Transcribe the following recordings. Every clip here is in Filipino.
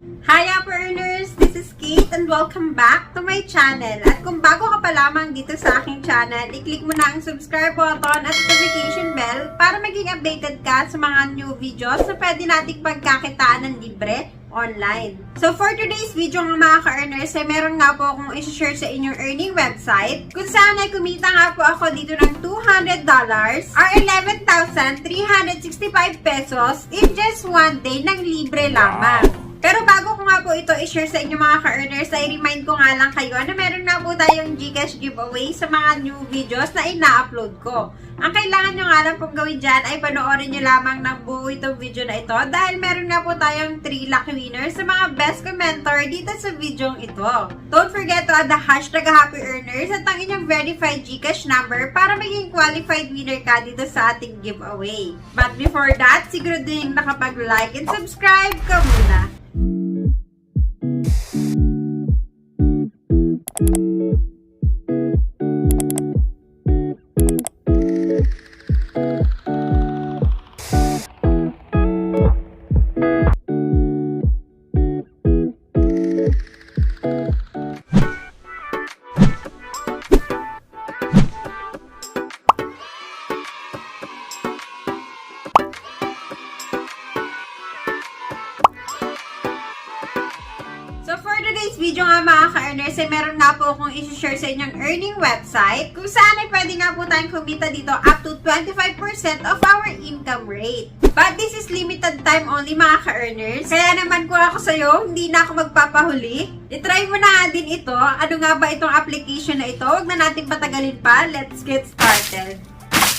Hi Upper Earners! This is Kate and welcome back to my channel. At kung bago ka pa lamang dito sa aking channel, i-click mo na ang subscribe button at notification bell para maging updated ka sa mga new videos na pwede nating pagkakitaan ng libre online. So for today's video mga ka-earners, ay meron nga po akong i-share sa inyong earning website kung saan ay kumita nga po ako dito ng $200 or 11,365 pesos in just one day ng libre lamang. Pero bago ko nga po ito i-share sa inyo mga ka-earners, ay remind ko nga lang kayo na meron nga po tayong GCash giveaway sa mga new videos na ina-upload ko. Ang kailangan nyo nga lang pong gawin dyan ay panoorin nyo lamang ng buo itong video na ito dahil meron nga po tayong 3 lucky winners sa mga best commenter dito sa video ito. Don't forget to add the hashtag Happy Earners at ang inyong verified GCash number para maging qualified winner ka dito sa ating giveaway. But before that, siguro din nakapag-like and subscribe ka muna. So for today's video nga mga ka-earners, ay meron nga po akong i-share sa inyong earning website kung saan ay pwede nga po tayong kumita dito up to 25% of our income rate. But this is limited time only mga ka-earners. Kaya naman kung ako sa'yo, hindi na ako magpapahuli. I-try mo na din ito. Ano nga ba itong application na ito? Huwag na natin patagalin pa. Let's get started.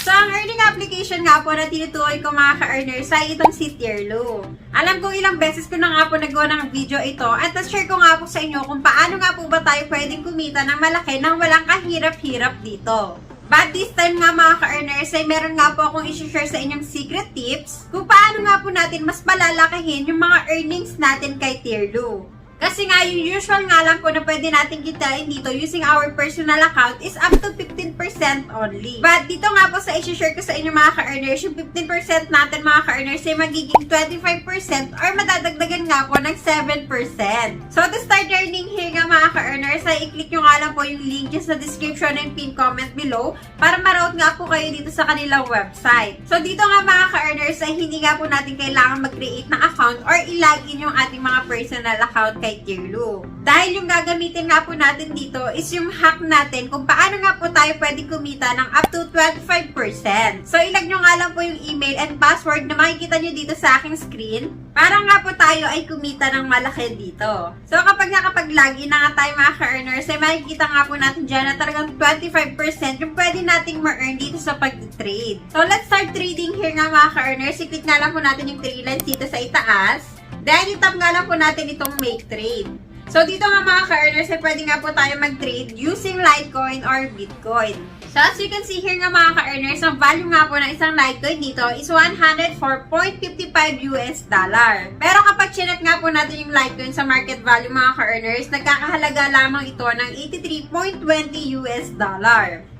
So, ang earning application nga po na tinutukoy ko mga ka-earners ay itong si Tierlo. Alam ko ilang beses ko na nga po nagawa ng video ito at na-share ko nga po sa inyo kung paano nga po ba tayo pwedeng kumita ng malaki nang walang kahirap-hirap dito. But this time nga mga ka-earners ay meron nga po akong i-share sa inyong secret tips kung paano nga po natin mas palalakihin yung mga earnings natin kay Tierlo. Kasi nga, yung usual nga lang po na pwede natin kitain dito using our personal account is up to 15% only. But dito nga po sa i-share ko sa inyo mga ka-earners, yung 15% natin mga ka-earners ay magiging 25% or madadagdagan nga po ng 7%. So to start earning here nga mga ka-earners, ay i-click nyo nga lang po yung link sa description and pin comment below para ma-route nga po kayo dito sa kanilang website. So dito nga mga ka-earners ay hindi nga po natin kailangan mag-create ng account or i-login yung ating mga personal account kay Tierlo. Dahil yung gagamitin nga po natin dito is yung hack natin kung paano nga po tayo pwede kumita ng up to 25%. So ilag nyo nga lang po yung email and password na makikita nyo dito sa aking screen para nga po tayo ay kumita ng malaki dito. So kapag nakapag-login na nga tayo mga ka-earners ay makikita nga po natin dyan na talagang 25% yung pwede nating ma-earn dito sa pag-trade. So let's start trading here nga mga ka-earners. I-click nga lang po natin yung 3 lines dito sa itaas. Then, itap nga lang po natin itong make trade. So, dito nga mga ka-earners, ay pwede nga po tayo mag-trade using Litecoin or Bitcoin. So, as you can see here nga mga ka-earners, ang value nga po ng isang Litecoin dito is $104.55 US. Pero kapag chinek nga po natin yung Litecoin sa market value mga ka-earners, nagkakahalaga lamang ito ng $83.20 US.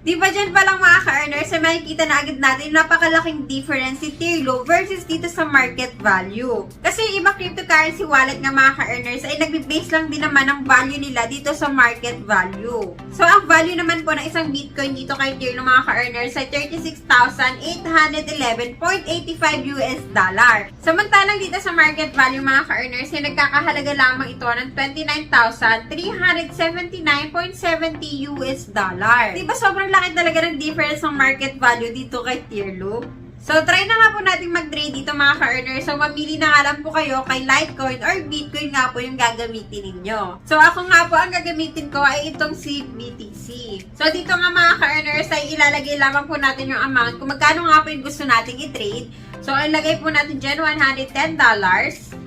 Di ba dyan pa lang mga ka-earners ay makikita na agad natin napakalaking difference si Tierlo versus dito sa market value. Kasi yung iba cryptocurrency wallet nga mga ka-earners ay nagbe-base lang din naman ang value nila dito sa market value. So ang value naman po ng isang Bitcoin dito kay Tierlo mga ka-earners ay $36,811.85 US. Samantalang dito sa market value mga ka-earners ay nagkakahalaga lamang ito ng $29,379.70 US. Diba sobrang laki talaga ng difference ng market value dito kay Tierlo? So, try na nga po natin mag-trade dito mga ka-earners. So, mamili na nga lang po kayo kay Litecoin or Bitcoin nga po yung gagamitin ninyo. So, ako nga po ang gagamitin ko ay itong si BTC. So, dito nga mga ka-earners ay ilalagay lamang po natin yung amount kung magkano nga po yung gusto nating i-trade. So, ilagay po natin dyan $110.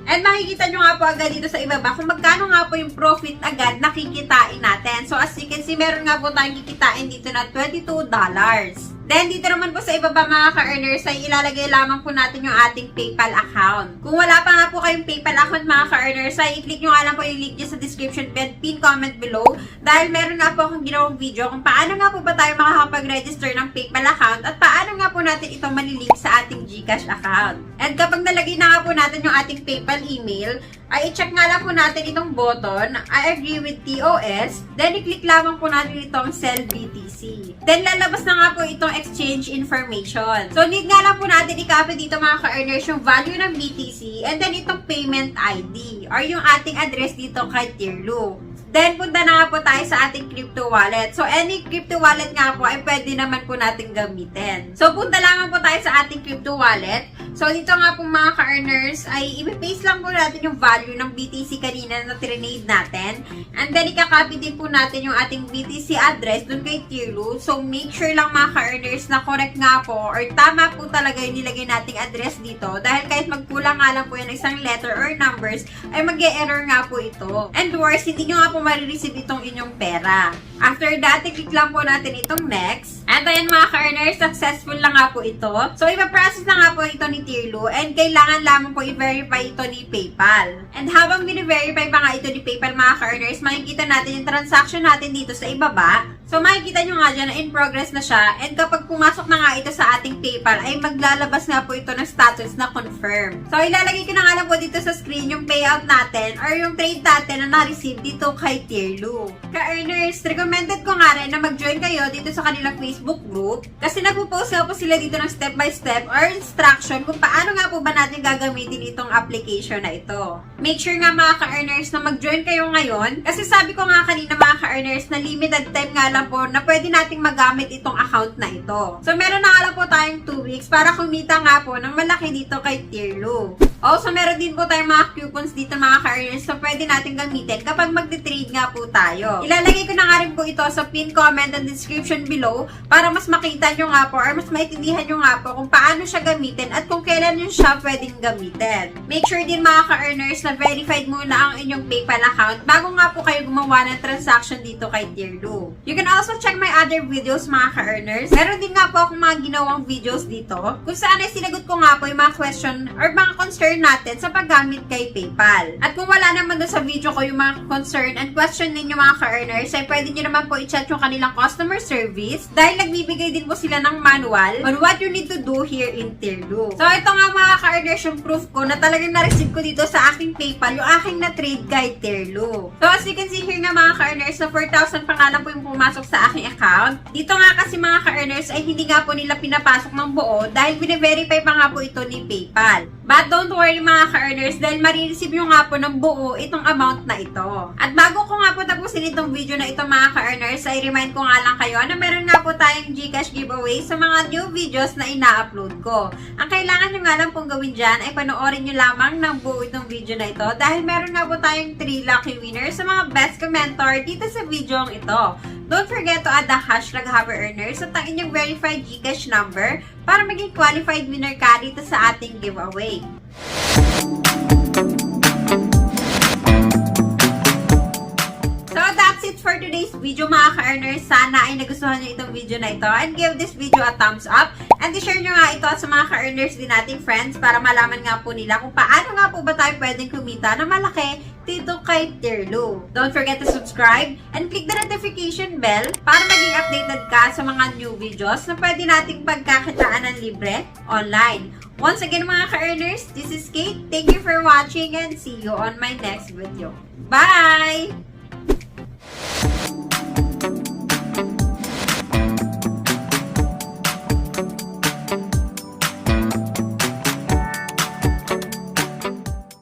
And makikita nyo nga po agad dito sa ibaba kung magkano nga po yung profit agad na kikitain natin. So as you can see, meron nga po tayong kikitain dito na $22. Then, dito naman po sa ibaba mga ka-earners ay ilalagay lamang po natin yung ating PayPal account. Kung wala pa nga po kayong PayPal account mga ka-earners, ay i-click nyo nga lang po yung link dyan sa description and pin comment below. Dahil meron nga po akong ginawang video kung paano nga po ba tayo makakapag-register ng PayPal account at paano nga po natin itong malilink sa ating GCash account. And kapag nalagay na nga po natin yung ating PayPal email, ay i-check nga lang po natin itong button, I agree with TOS, then i-click lamang po natin itong sell BTC. Then lalabas na nga po itong exchange information. So need nga lang po natin i-copy dito mga ka-earners yung value ng BTC and then itong payment ID or yung ating address dito kay Tirlu. Then, punta na nga po tayo sa ating crypto wallet. So, any crypto wallet nga po ay pwede naman po natin gamitin. So, punta lamang po tayo sa ating crypto wallet. So, dito nga po mga ka-earners ay i-paste lang po natin yung value ng BTC kanina na trinade natin. And then, ikakopy din po natin yung ating BTC address dun kay Tirlu. So, make sure lang mga ka-earners na correct nga po or tama po talaga yung nilagay nating address dito. Dahil kahit magkulang nga lang po yan isang letter or numbers, ay mag-e-error nga po ito. And worse, hindi nyo nga po marireceive itong inyong pera. After that, i-click lang po natin itong next. And ayan mga ka-earners, successful na nga po ito. So, ipaprocess na nga po ito ni Tirlu and kailangan lamang po i-verify ito ni PayPal. And habang bini-verify pa nga ito ni PayPal mga ka-earners, makikita natin yung transaction natin dito sa ibaba. So, makikita nyo nga dyan na in progress na siya. And kapag pumasok na nga ito sa ating PayPal, ay maglalabas nga po ito ng status na confirm. So, ilalagay ko na nga lang po dito sa screen yung payout natin or yung trade natin na na-receive dito kay Tirlu. Ka-earners, recommended ko nga rin na mag-join kayo dito sa kanilang Facebook group kasi nagpo-post nga po sila dito ng step-by-step or instruction kung paano nga po ba natin gagamitin itong application na ito. Make sure nga mga ka-earners na mag-join kayo ngayon kasi sabi ko nga kanina mga ka-earners na limited time nga lang po na pwede nating magamit itong account na ito. So, meron na nga lang po tayong 2 weeks para kumita nga po ng malaki dito kay Tirlu. Also, meron din po tayong mga coupons dito mga ka-earners na pwede natin gamitin kapag magte-trade nga po tayo. Ilalagay ko na nga rin po ito sa pin comment and description below para mas makita nyo nga po or mas maintindihan nyo nga po kung paano siya gamitin at kung kailan nyo siya pwedeng gamitin. Make sure din mga ka-earners na verified muna ang inyong PayPal account bago nga po kayo gumawa ng transaction dito kay Tirlu. You can also check my other videos mga ka-earners. Meron din nga po akong mga ginawang videos dito kung saan ay sinagot ko nga po yung mga question or mga concern natin sa paggamit kay PayPal. At kung wala naman doon sa video ko yung mga concern and question ninyo mga ka-earners, ay pwede nyo naman po i-chat yung kanilang customer service dahil nagbibigay din po sila ng manual on what you need to do here in Tirlu. So, ito nga mga ka-earners yung proof ko na talagang na-receive ko dito sa aking PayPal yung aking na-trade kay Tirlu. So, as you can see here nga mga ka-earners, na 4,000 pa nga lang po yung pumasok sa aking account. Dito nga kasi mga ka-earners ay hindi nga po nila pinapasok ng buo dahil bine-verify pa nga po ito ni PayPal. But don't worry mga ka-earners dahil marireceive nyo nga po ng buo itong amount na ito. At bago ko nga po tapusin itong video na ito mga ka-earners, ay remind ko nga lang kayo na meron nga po tayong GCash giveaway sa mga new videos na ina-upload ko. Ang kailangan nyo nga lang pong gawin dyan ay panoorin nyo lamang ng buo itong video na ito dahil meron nga po tayong 3 lucky winners sa mga best commenter dito sa video ito. Don't forget to add the hashtag HappyEarners at ang inyong verified GCash number para maging qualified winner ka dito sa ating giveaway. So, that's it for today's video mga ka-earners. Sana ay nagustuhan nyo itong video na ito and give this video a thumbs up and i-share nyo nga ito sa mga ka-earners din nating friends para malaman nga po nila kung paano nga po ba tayo pwedeng kumita na malaki dito kay Tirlu. Don't forget to subscribe and click the notification bell para maging updated ka sa mga new videos na pwede nating pagkakitaan ng libre online. Once again mga ka-earners, this is Kate. Thank you for watching and see you on my next video. Bye!